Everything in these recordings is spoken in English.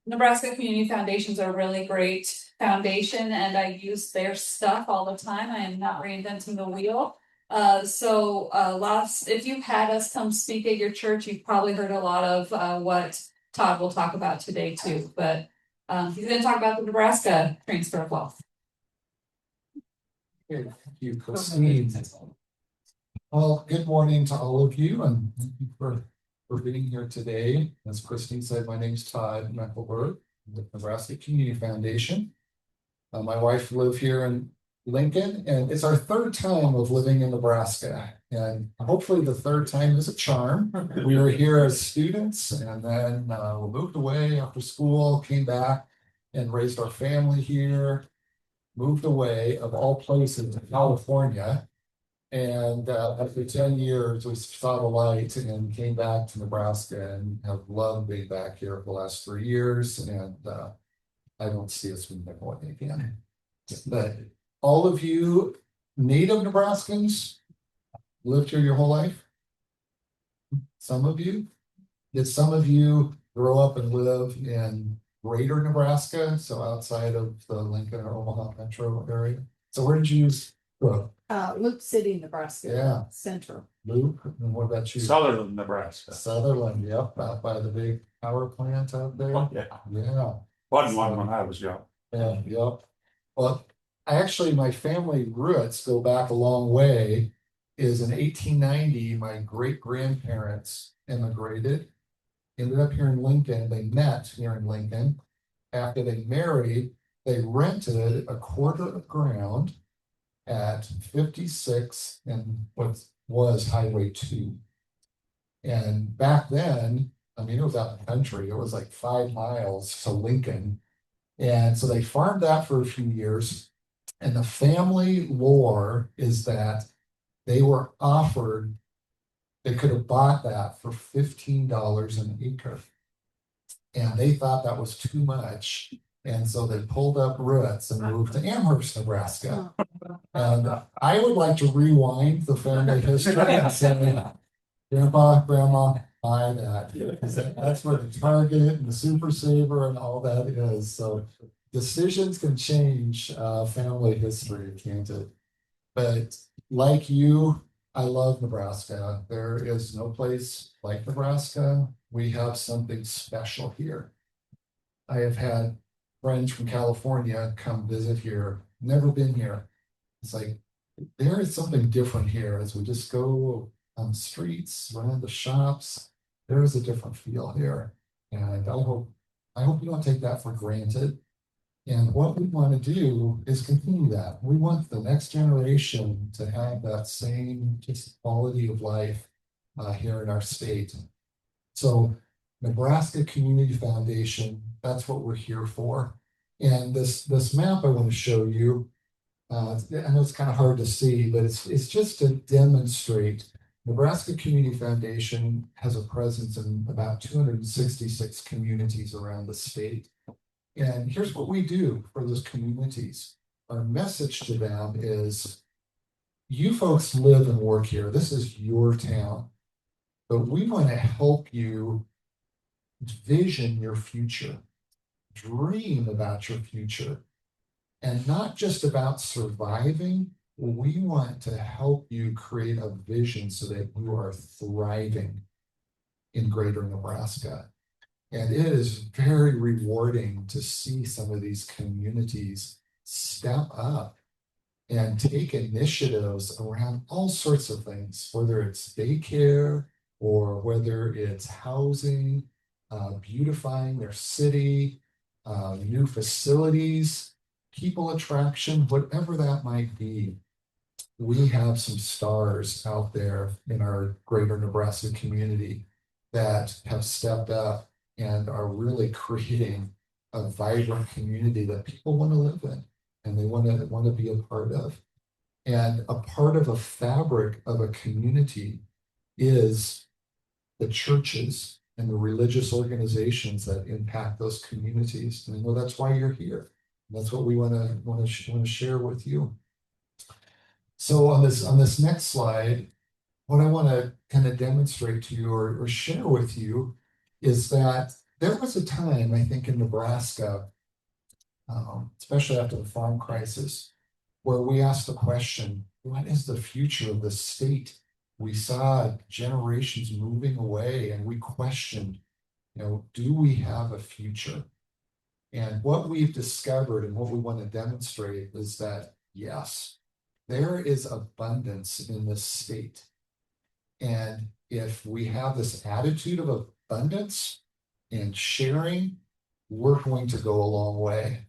Nebraska Community Foundation's a really great foundation and I use their stuff all the time. I am not reinventing the wheel. If you've had us come speak at your church, you've probably heard a lot of what Todd will talk about today too, but he's gonna talk about the Nebraska transfer of wealth. Okay, thank you, Christine. Well, good morning to all of you, and thank you for being here today. As Christine said, my name is Todd Meckelberg with Nebraska Community Foundation. My wife lives here in Lincoln, and it's our third time of living in Nebraska. And hopefully the third time is a charm. We were here as students, and then we moved away after school, came back and raised our family here, moved away of all places to California. And after 10 years, we saw the light and came back to Nebraska and have loved being back here for the last 3 years. And I don't see us moving away again. But all of you native Nebraskans lived here your whole life? Some of you? Did some of you grow up and live in greater Nebraska, so outside of the Lincoln or Omaha metro area? So where did you grow up? Luke City, Nebraska. Yeah. Central. Luke, and what about you? Sutherland, Nebraska. Sutherland, yep, out by the big power plant out there. Oh, yeah. Yeah. Wasn't one when I was young. Yeah, yep. Well, my family roots go back a long way. Is in 1890, my great grandparents immigrated, ended up here in Lincoln. They met here in Lincoln. After they married, they rented a quarter of ground at 56 and what was Highway 2. And back then, I mean, it was out in the country. It was like 5 miles to Lincoln. And so they farmed that for a few years. And the family lore is that they were offered, they could have bought that for $15 an acre. And they thought that was too much. And so they pulled up roots and moved to Amherst, Nebraska. And I would like to rewind the family history and say, Grandpa, Grandma, buy that. That's where the Target and the Super Saver and all that is. So decisions can change family history, can't it? But like you, I love Nebraska. There is no place like Nebraska. We have something special here. I have had friends from California come visit here, never been here. It's like, there is something different here as we just go on the streets, run the shops. There is a different feel here. And I hope you don't take that for granted. And what we want to do is continue that. We want the next generation to have that same just quality of life here in our state. So Nebraska Community Foundation, that's what we're here for. And this map I want to show you, I know it's kind of hard to see, but it's just to demonstrate Nebraska Community Foundation has a presence in about 266 communities around the state. And here's what we do for those communities. Our message to them is, you folks live and work here. This is your town. But we want to help you vision your future, dream about your future, and not just about surviving. We want to help you create a vision so that you are thriving in greater Nebraska. And it is very rewarding to see some of these communities step up and take initiatives around all sorts of things, whether it's daycare or whether it's housing, beautifying their city, new facilities, people attraction, whatever that might be. We have some stars out there in our greater Nebraska community that have stepped up and are really creating a vibrant community that people want to live in and they want to be a part of. And a part of a fabric of a community is the churches and the religious organizations that impact those communities. And I know that's why you're here. And that's what we want to share with you. So on this next slide, what I want to kind of demonstrate to you or share with you is that there was a time, I think, in Nebraska, especially after the farm crisis, where we asked the question, what is the future of the state? We saw generations moving away and we questioned, do we have a future? And what we've discovered and what we want to demonstrate is that, yes, there is abundance in this state. And if we have this attitude of abundance and sharing, we're going to go a long way.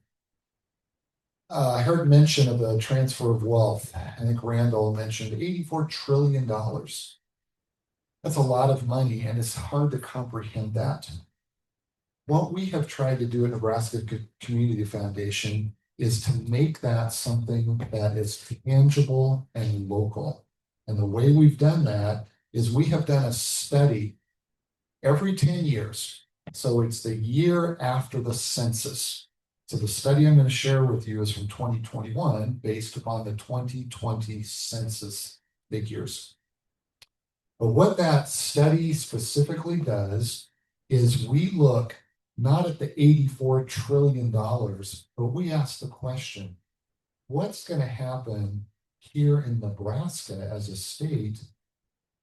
I heard mention of the transfer of wealth. I think Randall mentioned $84 trillion. That's a lot of money, and it's hard to comprehend that. What we have tried to do at Nebraska Community Foundation is to make that something that is tangible and local. And the way we've done that is we have done a study every 10 years. So it's the year after the census. So the study I'm going to share with you is from 2021 based upon the 2020 census figures. But what that study specifically does is we look not at the $84 trillion, but we ask the question, what's going to happen here in Nebraska as a state?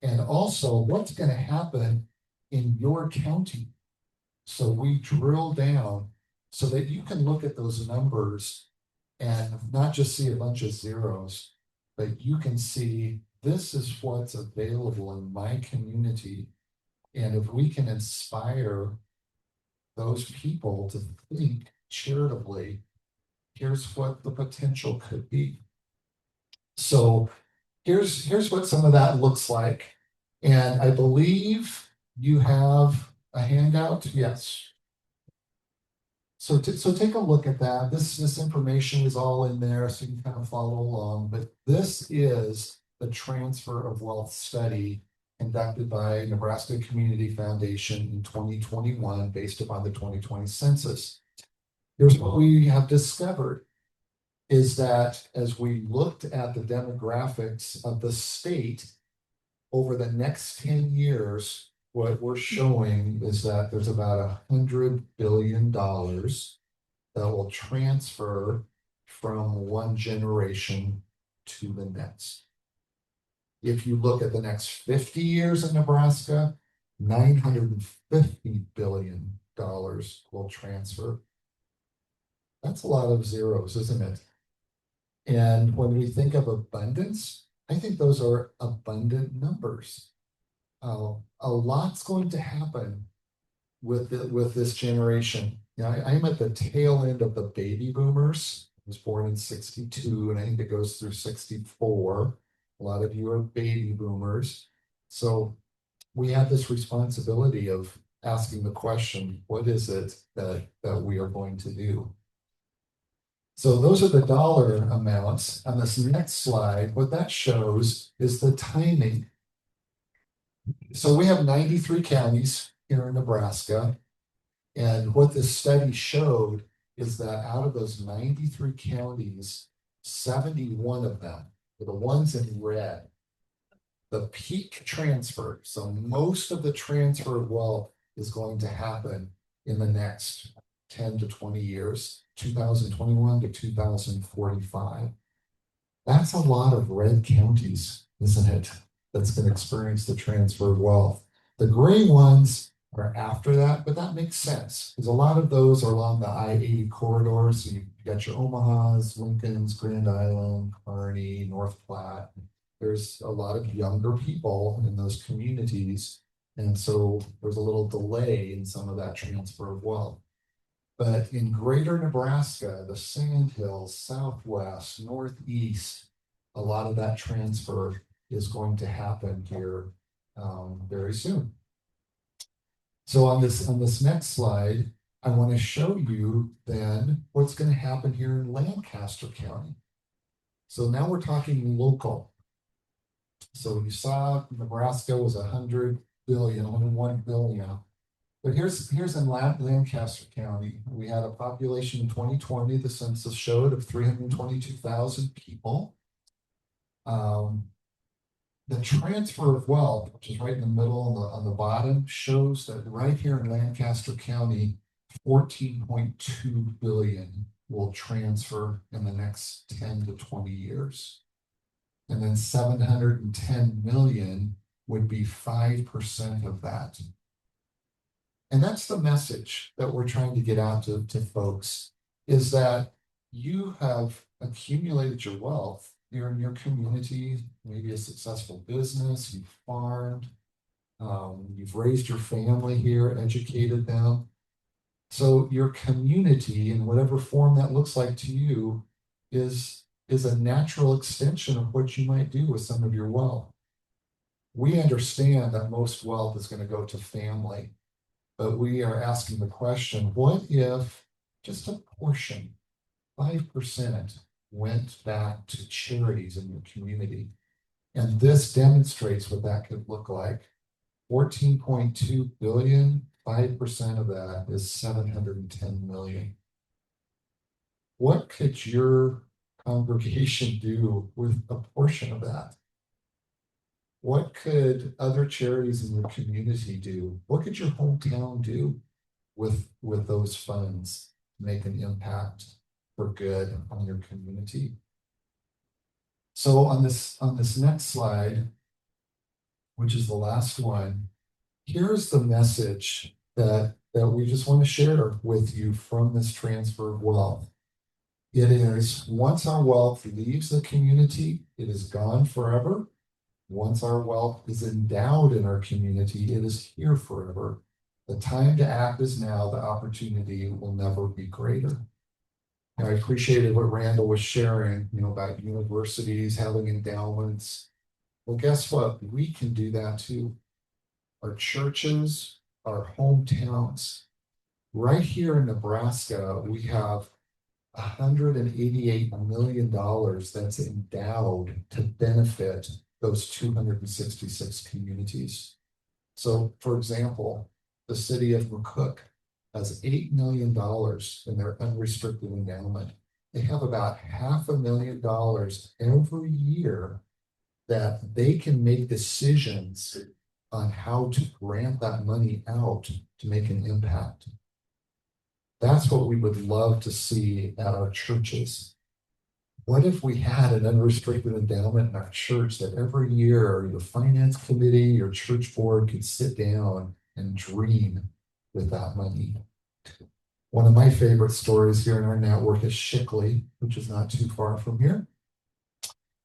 And also, what's going to happen in your county? So we drill down so that you can look at those numbers and not just see a bunch of zeros, but you can see this is what's available in my community. And if we can inspire those people to think charitably, here's what the potential could be. So here's what some of that looks like. And I believe you have a handout. Yes. So take a look at that. This information is all in there, so you can kind of follow along. But this is the transfer of wealth study conducted by Nebraska Community Foundation in 2021 based upon the 2020 census. Here's what we have discovered is that as we looked at the demographics of the state over the next 10 years, what we're showing is that there's about $100 billion that will transfer from one generation to the next. If you look at the next 50 years in Nebraska, $950 billion will transfer. That's a lot of zeros, isn't it? And when we think of abundance, I think those are abundant numbers. A lot's going to happen with this generation. I'm at the tail end of the baby boomers. I was born in 62, and I think it goes through 64. A lot of you are baby boomers. So we have this responsibility of asking the question, what is it that we are going to do? So those are the dollar amounts. On this next slide, what that shows is the timing. So we have 93 counties here in Nebraska. And what this study showed is that out of those 93 counties, 71 of them, the ones in red, the peak transfer, so most of the transfer of wealth is going to happen in the next 10 to 20 years, 2021 to 2045. That's a lot of red counties, isn't it? That's going to experience the transfer of wealth. The gray ones are after that, but that makes sense because a lot of those are along the I-80 corridor. So you got your Omahas, Lincolns, Grand Island, Kearney, North Platte. There's a lot of younger people in those communities. And so there's a little delay in some of that transfer of wealth. But in greater Nebraska, the Sandhills, Southwest, Northeast, a lot of that transfer is going to happen here very soon. So on this next slide, I want to show you then what's going to happen here in Lancaster County. So now we're talking local. So you saw Nebraska was 100 billion, 101 billion. But here's in Lancaster County, we had a population in 2020, the census showed, of 322,000 people. The transfer of wealth, which is right in the middle on the bottom, shows that right here in Lancaster County, 14.2 billion will transfer in the next 10 to 20 years. And then 710 million would be 5% of that. And that's the message that we're trying to get out to folks, is that you have accumulated your wealth here in your community, maybe a successful business, you've farmed, you've raised your family here, educated them. So your community, in whatever form that looks like to you, is a natural extension of what you might do with some of your wealth. We understand that most wealth is going to go to family, but we are asking the question, what if just a portion, 5%, went back to charities in your community? And this demonstrates what that could look like. 14.2 billion, 5% of that is 710 million. What could your congregation do with a portion of that? What could other charities in your community do? What could your hometown do with those funds to make an impact for good on your community? So on this next slide, which is the last one, here's the message that we just want to share with you from this transfer of wealth. It is, once our wealth leaves the community, it is gone forever. Once our wealth is endowed in our community, it is here forever. The time to act is now. The opportunity will never be greater. And I appreciated what Randall was sharing, about universities having endowments. Well, guess what? We can do that too. Our churches, our hometowns. Right here in Nebraska, we have $188 million that's endowed to benefit those 266 communities. So, for example, the city of McCook has $8 million in their unrestricted endowment. They have about $500,000 every year that they can make decisions on how to grant that money out to make an impact. That's what we would love to see at our churches. What if we had an unrestricted endowment in our church that every year your finance committee, your church board could sit down and dream with that money? One of my favorite stories here in our network is Shickley, which is not too far from here.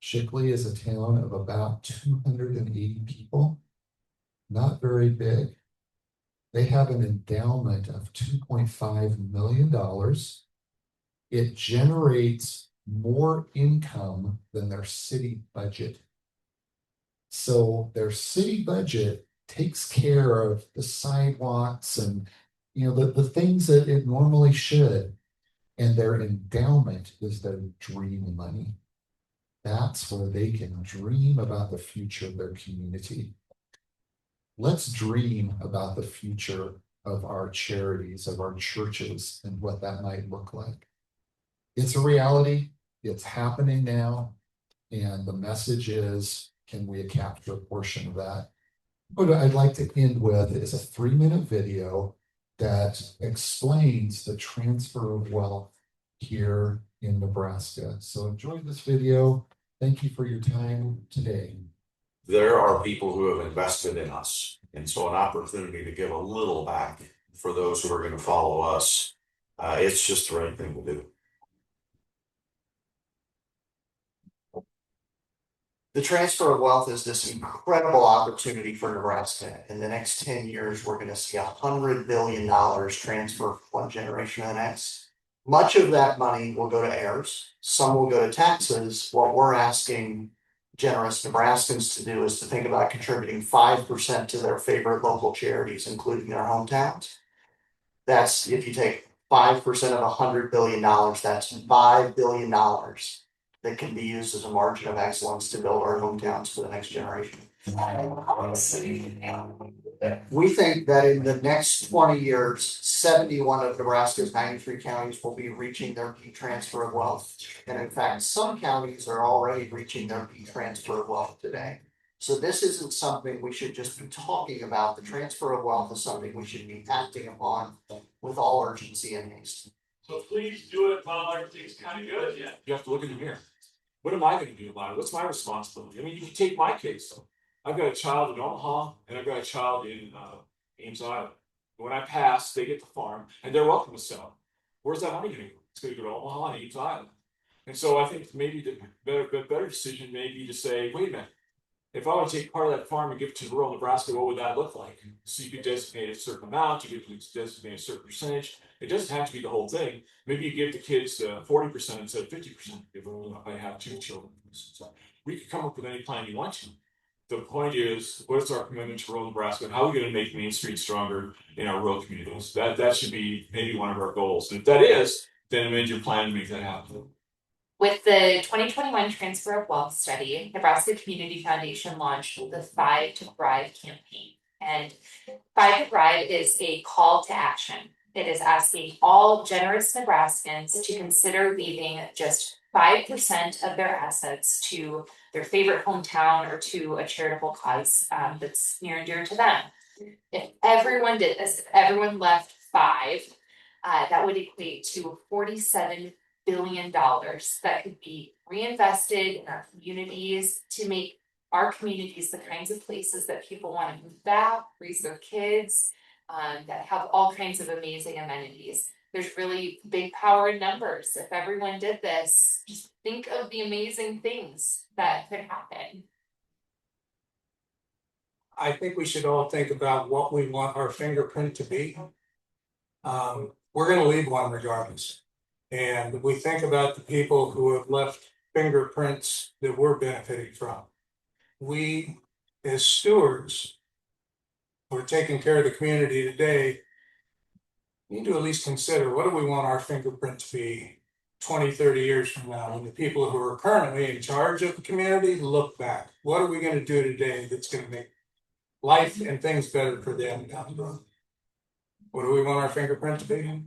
Shickley is a town of about 280 people, not very big. They have an endowment of $2.5 million. It generates more income than their city budget. So their city budget takes care of the sidewalks and the things that it normally should. And their endowment is their dream money. That's where they can dream about the future of their community. Let's dream about the future of our charities, of our churches, and what that might look like. It's a reality. It's happening now. And the message is, can we capture a portion of that? What I'd like to end with is a 3-minute video that explains the transfer of wealth here in Nebraska. So enjoy this video. Thank you for your time today. There are people who have invested in us. And so an opportunity to give a little back for those who are going to follow us. It's just the right thing to do. The transfer of wealth is this incredible opportunity for Nebraska. In the next 10 years, we're going to see $100 billion transfer from one generation to the next. Much of that money will go to heirs. Some will go to taxes. What we're asking generous Nebraskans to do is to think about contributing 5% to their favorite local charities, including their hometowns. That's, if you take 5% of $100 billion, that's $5 billion that can be used as a margin of excellence to build our hometowns for the next generation. We think that in the next 20 years, 71 of Nebraska's 93 counties will be reaching their peak transfer of wealth. And in fact, some counties are already reaching their peak transfer of wealth today. So this isn't something we should just be talking about. The transfer of wealth is something we should be acting upon with all urgency and haste. So please do it while everything's kind of good, yeah. You have to look in the mirror. What am I gonna do about it? What's my responsibility? I mean, you can take my case. I've got a child in Omaha and I've got a child in Ames, Iowa. When I pass, they get the farm and they're welcome to sell. Where's that money gonna go? It's gonna go to Omaha and Ames, Iowa. And so I think maybe the better decision may be to say, wait a minute. If I want to take part of that farm and give it to rural Nebraska, what would that look like? So you could designate a certain amount, you could designate a certain percentage. It doesn't have to be the whole thing. Maybe you give the kids 40% instead of 50%. If I have 2 children. So we could come up with any plan you want to. The point is, what is our commitment to rural Nebraska, and how are we going to make Main Street stronger in our rural communities? That should be maybe one of our goals. And if that is, then amend your plan to make that happen. With the 2021 Transfer of Wealth Study, Nebraska Community Foundation launched the 5 to Thrive campaign. And 5 to Thrive is a call to action. It is asking all generous Nebraskans to consider leaving just 5% of their assets to their favorite hometown or to a charitable cause that's near and dear to them. If everyone did this, if everyone left 5, that would equate to $47 billion that could be reinvested in our communities to make our communities the kinds of places that people want to move back, raise their kids, that have all kinds of amazing amenities. There's really big power in numbers. If everyone did this, just think of the amazing things that could happen. I think we should all think about what we want our fingerprint to be. We're gonna leave one regardless. And we think about the people who have left fingerprints that we're benefiting from. We, as stewards, who are taking care of the community today, need to at least consider, what do we want our fingerprint to be 20, 30 years from now? And the people who are currently in charge of the community look back. What are we gonna do today that's gonna make life and things better for them down the road? What do we want our fingerprint to be?